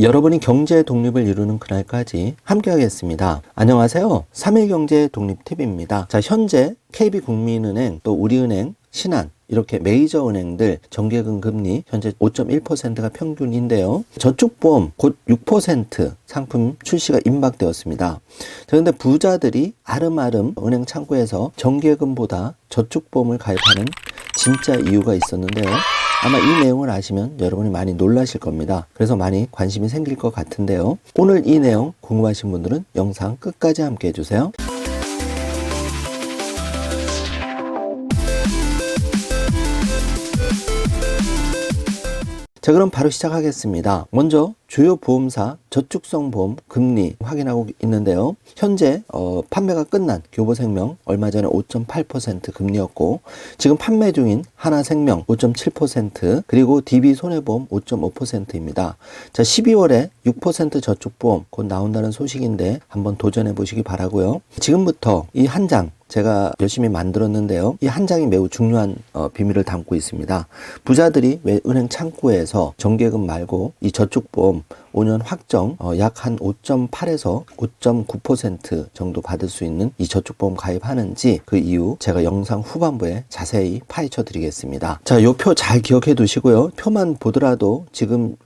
여러분이 경제 독립을 이루는 그날까지 함께하겠습니다. 안녕하세요. 3일 경제 독립 팁입니다. 자, 현재 KB국민은행, 또 우리은행, 신한 이렇게 메이저 은행들 정기예금 금리 현재 5.1%가 평균인데요. 저축보험 곧 6% 상품 출시가 임박되었습니다. 그런데 부자들이 아름아름 은행 창구에서 정기예금보다 저축보험을 가입하는 진짜 이유가 있었는데요. 아마 이 내용을 아시면 여러분이 많이 놀라실 겁니다. 그래서 많이 관심이 생길 것 같은데요. 오늘 이 내용 궁금하신 분들은 영상 끝까지 함께 해주세요. 자, 그럼 바로 시작하겠습니다. 먼저 주요 보험사 저축성 보험 금리 확인하고 있는데요. 현재 판매가 끝난 교보생명 얼마 전에 5.8% 금리였고, 지금 판매 중인 하나생명 5.7%, 그리고 DB손해보험 5.5%입니다. 자, 12월에 6% 저축보험 곧 나온다는 소식인데 한번 도전해 보시기 바라고요. 지금부터 이 한 장 제가 열심히 만들었는데요. 이 한 장이 매우 중요한 비밀을 담고 있습니다. 부자들이 왜 은행 창구에서 정기예금 말고 이 저축보험 5년 확정 약 한 5.8에서 5.9% 정도 받을 수 있는 이 저축보험 가입하는지 그 이유 제가 영상 후반부에 자세히 파헤쳐 드리겠습니다. 자, 요 표 잘 기억해 두시고요. 표만 보더라도 지금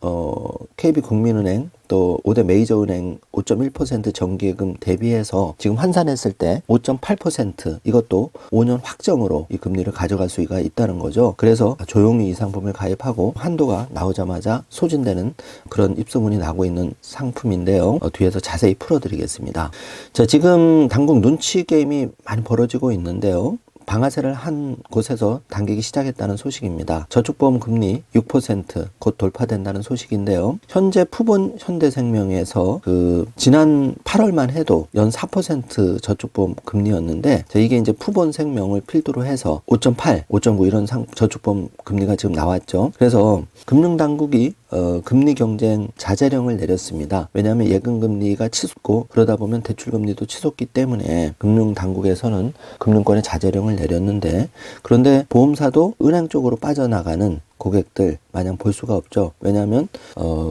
KB국민은행 또 5대 메이저은행 5.1% 정기예금 대비해서 지금 환산했을 때 5.8% 이것도 5년 확정으로 이 금리를 가져갈 수가 있다는 거죠. 그래서 조용히 이 상품을 가입하고 한도가 나오자마자 소진되는 그런 입소문이 나고 있는 상품인데요. 뒤에서 자세히 풀어드리겠습니다. 자, 지금 당국 눈치 게임이 많이 벌어지고 있는데요. 방아쇠를 한 곳에서 당기기 시작했다는 소식입니다. 저축보험 금리 6% 곧 돌파된다는 소식인데요. 현재 푸본 현대생명에서 지난 8월만 해도 연 4% 저축보험 금리였는데, 이게 이제 푸본 생명을 필두로 해서 5.8, 5.9 이런 저축보험 금리가 지금 나왔죠. 그래서 금융당국이 금리 경쟁 자제령을 내렸습니다. 왜냐하면 예금금리가 치솟고 그러다 보면 대출금리도 치솟기 때문에 금융당국에서는 금융권의 자제령을 내렸는데, 그런데 보험사도 은행 쪽으로 빠져나가는 고객들 마냥 볼 수가 없죠. 왜냐하면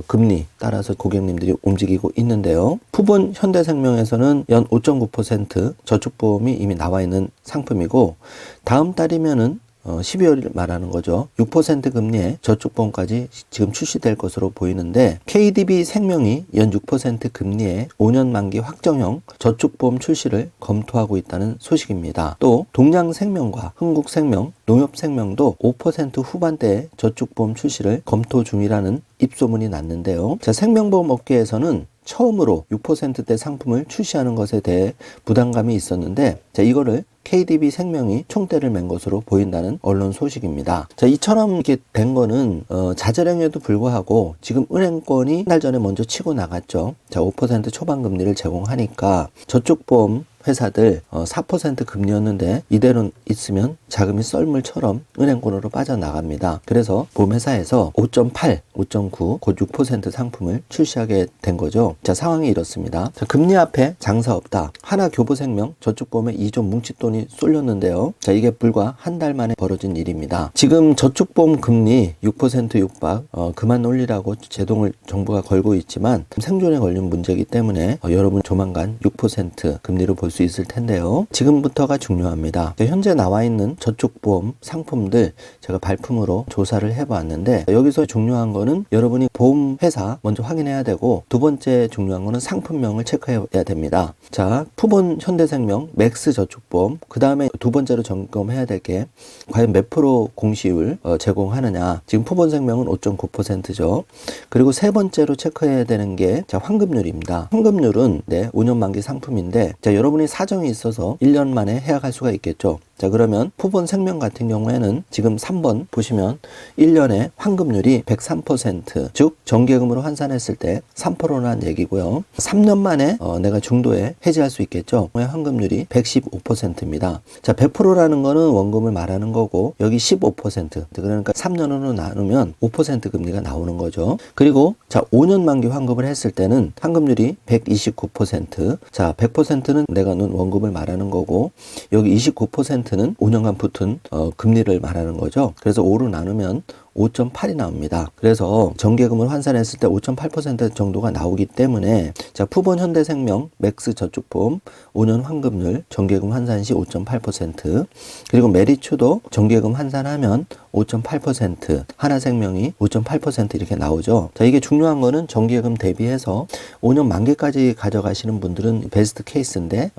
금리 따라서 고객님들이 움직이고 있는데요. 푸본 현대생명에서는 연 5.9% 저축보험이 이미 나와 있는 상품이고, 다음 달이면은 12월을 말하는 거죠. 6% 금리의 저축보험까지 지금 출시될 것으로 보이는데, KDB 생명이 연 6% 금리의 5년 만기 확정형 저축보험 출시를 검토하고 있다는 소식입니다. 또 동양생명과 흥국생명, 농협생명도 5% 후반대의 저축보험 출시를 검토 중이라는 입소문이 났는데요. 자, 생명보험 업계에서는 처음으로 6%대 상품을 출시하는 것에 대해 부담감이 있었는데, 자, 이거를 KDB 생명이 총대를 맨 것으로 보인다는 언론 소식입니다. 자, 이처럼 이렇게 된 거는 자제령에도 불구하고 지금 은행권이 한 달 전에 먼저 치고 나갔죠. 자, 5% 초반 금리를 제공하니까 저축보험 회사들 4% 금리였는데 이대로 있으면 자금이 썰물처럼 은행권으로 빠져나갑니다. 그래서 보험회사에서 5.8, 5.9, 곧 6% 상품을 출시하게 된 거죠. 자, 상황이 이렇습니다. 자, 금리 앞에 장사 없다. 하나교보생명 저축보험에 2조 뭉칫돈이 쏠렸는데요. 자, 이게 불과 한 달 만에 벌어진 일입니다. 지금 저축보험 금리 6% 육박 그만 올리라고 제동을 정부가 걸고 있지만 생존에 걸린 문제이기 때문에 여러분 조만간 6% 금리로 볼 수 있을 텐데요. 지금부터가 중요합니다. 현재 나와 있는 저축보험 상품들 제가 발품으로 조사를 해봤는데, 여기서 중요한 거는 여러분이 보험회사 먼저 확인해야 되고, 두 번째 중요한 거는 상품명을 체크해야 됩니다. 자, 푸본 현대생명 맥스 저축보험, 그 다음에 두 번째로 점검해야 될 게 과연 몇 프로 공시율 제공하느냐. 지금 푸본생명은 5.9%죠. 그리고 세 번째로 체크해야 되는 게 환급률입니다. 환급률은 5년 만기 상품인데, 여러분이 사정이 있어서 1년 만에 해약할 수가 있겠죠. 자, 그러면 푸본생명 같은 경우에는 지금 3번 보시면 1년에 환급률이 103%, 즉 정기예금으로 환산했을 때 3%라는 얘기고요. 3년 만에 내가 중도에 해지할 수 있겠죠. 환급률이 115%입니다. 자, 100%라는 거는 원금을 말하는 거고, 여기 15%, 그러니까 3년으로 나누면 5% 금리가 나오는 거죠. 그리고 자, 5년 만기 환급을 했을 때는 환급률이 129%, 자, 100%는 내가 넣은 원금을 말하는 거고, 여기 29%는 5년간 붙은 금리를 말하는 거죠. 그래서 5로 나누면 5.8이 나옵니다. 그래서 정기예금을 환산했을 때 5.8% 정도가 나오기 때문에 자, 푸본 현대생명 맥스 저축보험 5년 환급률 정기예금 환산 시 5.8%, 그리고 메리츠도 정기예금 환산하면 5.8%, 하나생명이 5.8% 이렇게 나오죠. 자, 이게 중요한 거는 정기예금 대비해서 5년 만기까지 가져가시는 분들은 베스트 케이스인데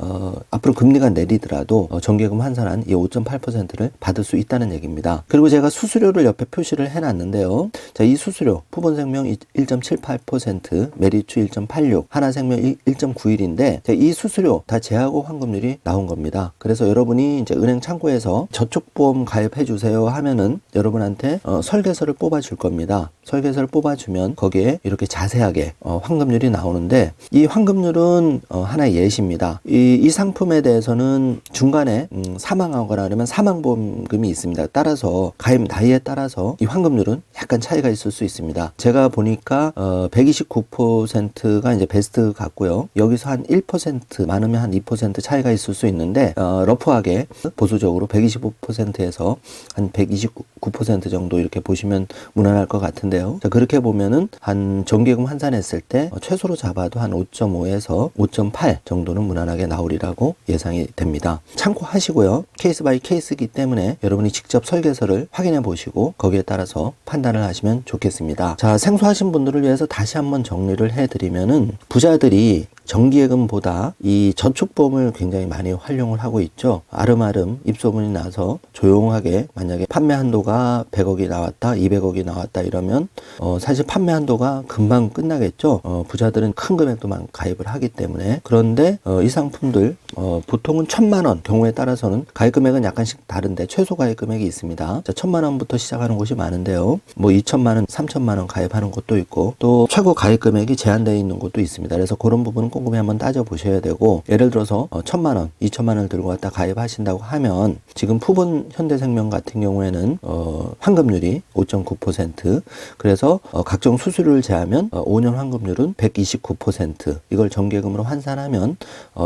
앞으로 금리가 내리더라도 정기예금 환산한 이 5.8%를 받을 수 있다는 얘기입니다. 그리고 제가 수수료를 옆에 표시를 해놨는데요. 자, 이 수수료 푸본생명 1.78%, 메리츠 1.86, 하나생명 1.91인데 이 수수료 다 제하고 환급률이 나온 겁니다. 그래서 여러분이 이제 은행 창구에서 저축보험 가입해 주세요 하면은 여러분한테 설계서를 뽑아줄 겁니다. 설계서를 뽑아주면 거기에 이렇게 자세하게 환급률이 나오는데, 이 환급률은 하나의 예시입니다. 이 상품에 대해서는 중간에 사망하거나 그러면 사망보험금이 있습니다. 따라서 가입 나이에 따라서 이 환급률은 약간 차이가 있을 수 있습니다. 제가 보니까 129%가 이제 베스트 같고요. 여기서 한 1% 많으면 한 2% 차이가 있을 수 있는데 러프하게 보수적으로 125%에서 한 129% 정도 이렇게 보시면 무난할 것 같은데요. 자, 그렇게 보면은 한 정기예금 환산했을 때 최소로 잡아도 한 5.5에서 5.8 정도는 무난하게 나오리라고 예상이 됩니다. 참고하시고요. 케이스 바이 케이스이기 때문에 여러분이 직접 설계서를 확인해 보시고 거기에 따라서 판단을 하시면 좋겠습니다. 자, 생소하신 분들을 위해서 다시 한번 정리를 해드리면은 부자들이 정기예금보다 이 저축보험을 굉장히 많이 활용을 하고 있죠. 아름아름 입소문이 나서 조용하게 만약에 판매 한도가 100억이 나왔다, 200억이 나왔다 이러면 사실 판매 한도가 금방 끝나겠죠. 부자들은 큰 금액도만 가입을 하기 때문에. 그런데 이 상품들 보통은 1,000만 원, 경우에 따라서는 가입 금액은 약간씩 다른데 최소 가입 금액이 있습니다. 자, 1,000만 원부터 시작하는 곳이 많은데요. 뭐 2,000만 원, 3,000만 원 가입하는 곳도 있고 또 최고 가입 금액이 제한되어 있는 곳도 있습니다. 그래서 그런 부분은 꼼꼼히 한번 따져보셔야 되고, 예를 들어서 1,000만 원, 2,000만 원을 들고 왔다 가입하신다고 하면 지금 푸본 현대생명 같은 경우에는 환급률이 5.9%, 그래서 각종 수수료를 제하면 5년 환급률은 129%, 이걸 정기예금으로 환산하면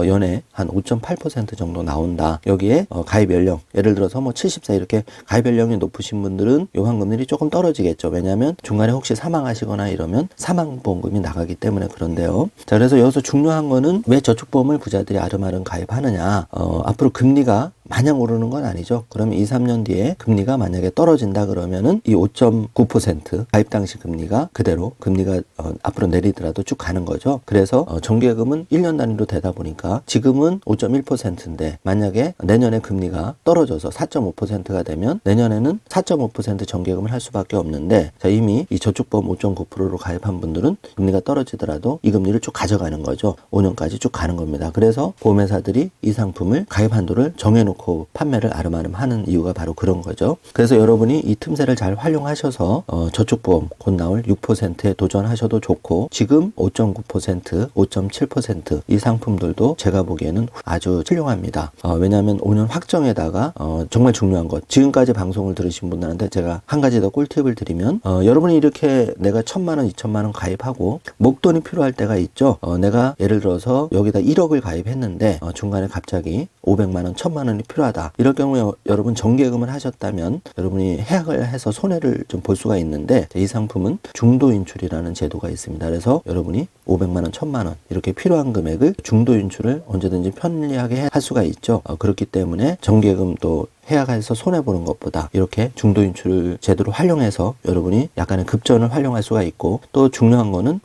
연에 한 5.8% 정도 나온다. 여기에 가입 연령, 예를 들어서 뭐 70세 이렇게 가입 연령이 높으신 분들은 요 환급률이 조금 떨어지겠죠. 왜냐하면 중간에 혹시 사망하시거나 이러면 사망보험금이 나가기 때문에 그런데요. 자, 그래서 여기서 중요한 거는 왜 저축보험을 부자들이 아름아름 가입하느냐. 앞으로 금리가 마냥 오르는 건 아니죠. 그러면 2, 3년 뒤에 금리가 만약에 떨어진다 그러면은 이 5.9% 가입 당시 금리가 그대로 금리가 앞으로 내리더라도 쭉 가는 거죠. 그래서 정기예금은 1년 단위로 되다 보니까 지금은 5.1%인데 만약에 내년에 금리가 떨어져서 4.5%가 되면 내년에는 4.5% 정기예금을 할 수밖에 없는데, 자, 이미 이 저축보험 5.9%로 가입한 분들은 금리가 떨어지더라도 이 금리를 쭉 가져가는 거죠. 5년까지 쭉 가는 겁니다. 그래서 보험회사들이 이 상품을 가입 한도를 정해놓고 판매를 아름아름 하는 이유가 바로 그런 거죠. 그래서 여러분이 이 틈새를 잘 활용하셔서 저축보험 곧 나올 6%에 도전하셔도 좋고, 지금 5.9%, 5.7% 이 상품들도 제가 보기에는 아주 훌륭합니다. 왜냐하면 5년 확정에다가 정말 중요한 것, 지금까지 방송을 들으신 분들한테 제가 한 가지 더 꿀팁을 드리면 여러분이 이렇게 내가 1,000만 원, 2,000만 원 가입하고 목돈이 필요할 때가 있죠. 내가 예를 들어서 여기다 1억을 가입했는데 중간에 갑자기 500만 원, 1,000만 원이 필요하다. 이럴 경우에 여러분 정기예금을 하셨다면 여러분이 해약을 해서 손해를 좀 볼 수가 있는데, 이 상품은 중도 인출이라는 제도가 있습니다. 그래서 여러분이 500만 원, 1,000만 원 이렇게 필요한 금액을 중도 인출을 언제든지 편리하게 할 수가 있죠. 그렇기 때문에 정기예금 또 해약해서 손해보는 것보다 이렇게 중도 인출 제도를 활용해서 여러분이 약간의 급전을 활용할 수가 있고, 또 중요한 거는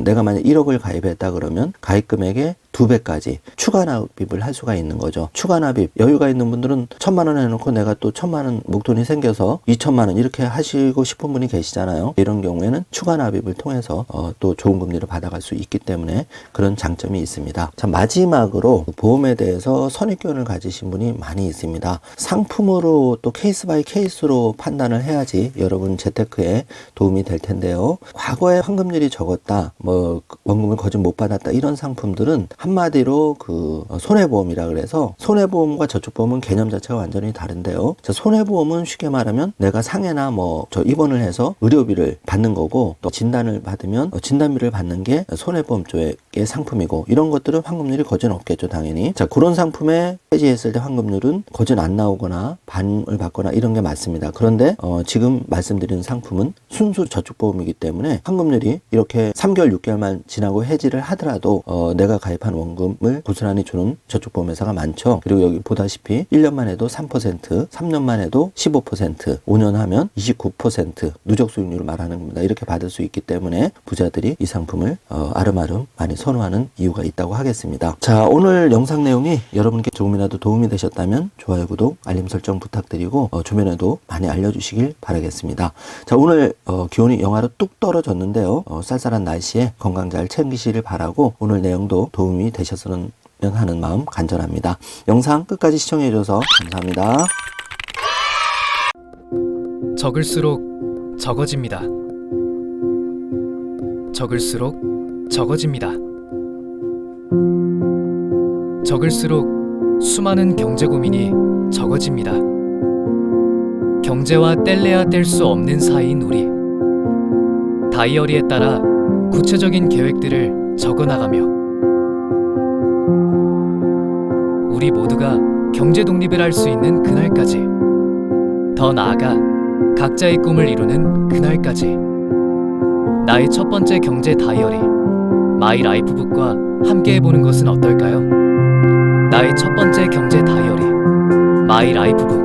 내가 만약 1억을 가입했다 그러면 가입 금액의 2배까지 추가 납입을 할 수가 있는 거죠. 추가 납입 여유가 있는 분들은 1,000만 원 해놓고 내가 또 1,000만 원 목돈이 생겨서 2,000만 원 이렇게 하시고 싶은 분이 계시잖아요. 이런 경우에는 추가 납입을 통해서 또 좋은 금리를 받아갈 수 있기 때문에 그런 장점이 있습니다. 자, 마지막으로 보험에 대해서 선입견을 가지신 분이 많이 있습니다. 상품으로 또 케이스 바이 케이스로 판단을 해야지 여러분 재테크에 도움이 될 텐데요. 과거에 환급률이 적었다, 뭐 원금을 거진 못 받았다, 이런 상품들은 한마디로 그 손해보험이라 그래서 손해보험과 저축보험은 개념 자체가 완전히 다른데요. 자, 손해보험은 쉽게 말하면 내가 상해나 뭐 저 입원을 해서 의료비를 받는 거고, 또 진단을 받으면 진단비를 받는 게 손해보험 쪽의 상품이고, 이런 것들은 환급률이 거진 없겠죠, 당연히. 자, 그런 상품에 해지했을 때 환급률은 거진 안 나오거나 반을 받거나 이런 게 맞습니다. 그런데 지금 말씀드리는 상품은 순수 저축보험이기 때문에 환급률이 이렇게 3개월, 6개월만 지나고 해지를 하더라도 내가 가입한 원금을 고스란히 주는 저축보험 회사가 많죠. 그리고 여기 보다시피 1년만 해도 3%, 3년만 해도 15%, 5년 하면 29% 누적 수익률을 말하는 겁니다. 이렇게 받을 수 있기 때문에 부자들이 이 상품을 아름아름 많이 선호하는 이유가 있다고 하겠습니다. 자, 오늘 영상 내용이 여러분께 조금이라도 도움이 되셨다면 좋아요, 구독, 알림 설정 부탁드리고 주변에도 많이 알려주시길 바라겠습니다. 자, 오늘 기온이 영하로 뚝 떨어졌는데요. 쌀쌀한 날씨에 건강 잘 챙기시길 바라고, 오늘 내용도 도움이 되셨으면 하는 마음 간절합니다. 영상 끝까지 시청해주셔서 감사합니다. 적을수록 적어집니다. 적을수록 적어집니다. 적을수록 수많은 경제 고민이 적어집니다. 경제와 뗄래야 뗄 수 없는 사이인 우리. 다이어리에 따라 구체적인 계획들을 적어나가며 우리 모두가 경제 독립을 할 수 있는 그날까지, 더 나아가 각자의 꿈을 이루는 그날까지, 나의 첫 번째 경제 다이어리 마이 라이프북과 함께 해보는 것은 어떨까요? 나의 첫 번째 경제 다이어리 마이 라이프북.